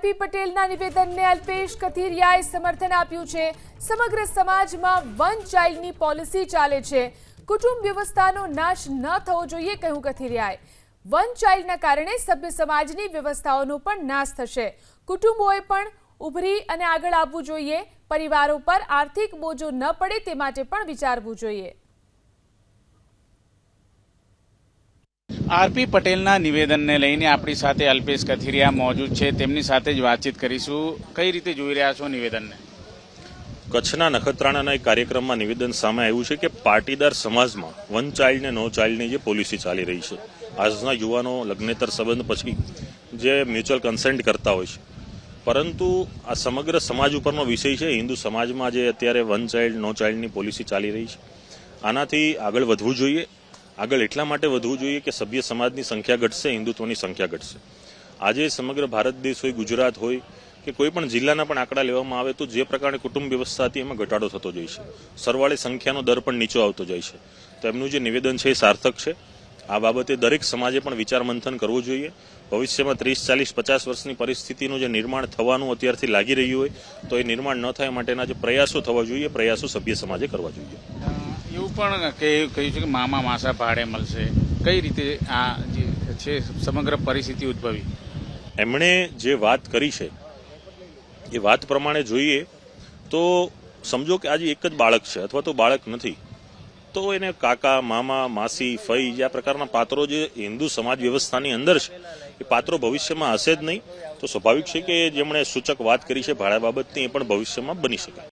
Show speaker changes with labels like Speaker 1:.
Speaker 1: RP પટેલના નિવેદનને અલ્પેશ કથિરિયાએ સમર્થન આપ્યું છે। સમગ્ર સમાજમાં વન ચાઇલ્ડની પોલિસી ચાલે છે, કુટુંબ વ્યવસ્થાનો નાશ ન થવો જોઈએ, કહ્યું કથિરિયાએ। વન ચાઇલ્ડના કારણે સભ્ય સમાજની વ્યવસ્થાઓનો પણ નાશ થશે। કુટુંબોએ પણ ઉભરી અને આગળ આવવું જોઈએ, પરિવારો પર આર્થિક બોજો ન પડે તે માટે પણ વિચારવું જોઈએ।
Speaker 2: આરપી પટેલના નિવેદનને લઈને આપણી સાથે અલ્પેશ કથિરિયા મોજૂદ છે, તેમની સાથે જ વાતચીત કરીશું। કઈ રીતે જોઈ રહ્યા છો નિવેદનને?
Speaker 3: કચ્છના નખત્રાણાના એક કાર્યક્રમમાં નિવેદન સામે આવ્યું છે કે પાટીદાર સમાજમાં વન ચાઇલ્ડ ને નો ચાઇલ્ડની જે પોલિસી ચાલી રહી છે, આજના યુવાનો લગ્નેતર સંબંધ પછી જે મ્યુચ્યુઅલ કન્સેન્ટ કરતા હોય છે, પરંતુ આ સમગ્ર સમાજ ઉપરનો વિષય છે। હિન્દુ સમાજમાં જે અત્યારે વન ચાઇલ્ડ નો ચાઇલ્ડની પોલિસી ચાલી રહી છે, આનાથી આગળ વધવું જોઈએ। આગળ એટલા માટે વધવું જોઈએ કે સભ્ય સમાજની સંખ્યા ઘટશે, હિન્દુત્વની સંખ્યા ઘટશે। આજે સમગ્ર ભારત દેશ હોય, ગુજરાત હોય કે કોઈ પણ જિલ્લાના પણ આંકડા લેવામાં આવે તો જે પ્રકારે કુટુંબ વ્યવસ્થા હતી એમાં ઘટાડો થતો જાય છે, સરવાળે સંખ્યાનો દર પણ નીચો આવતો જાય છે। તો એમનું જે નિવેદન છે એ સાર્થક છે। આ બાબતે દરેક સમાજે પણ વિચાર મંથન કરવું જોઈએ। ભવિષ્યમાં 30, 40, 50 વર્ષની પરિસ્થિતિનું જે નિર્માણ થવાનું અત્યારથી લાગી રહ્યું હોય તો એ નિર્માણ ન થાય માટેના જે પ્રયાસો થવા જોઈએ, પ્રયાસો સભ્ય સમાજે કરવા જોઈએ।
Speaker 2: એવું પણ કહ્યું છે કે મામા માસા ભાડે મળશે, કઈ રીતે આ જે છે સમગ્ર પરિસ્થિતિ ઉદ્ભવી?
Speaker 3: એમણે જે વાત કરી છે એ વાત પ્રમાણે જોઈએ તો સમજો કે આજે એક જ બાળક છે અથવા તો બાળક નથી, તો એને કાકા, મામા, માસી, ફઈ જે આ પ્રકારના પાત્રો જે હિન્દુ સમાજ વ્યવસ્થાની અંદર છે એ પાત્રો ભવિષ્યમાં હશે જ નહીં। તો સ્વાભાવિક છે કે જેમણે સૂચક વાત કરી છે ભાડા બાબતની એ પણ ભવિષ્યમાં બની શકે।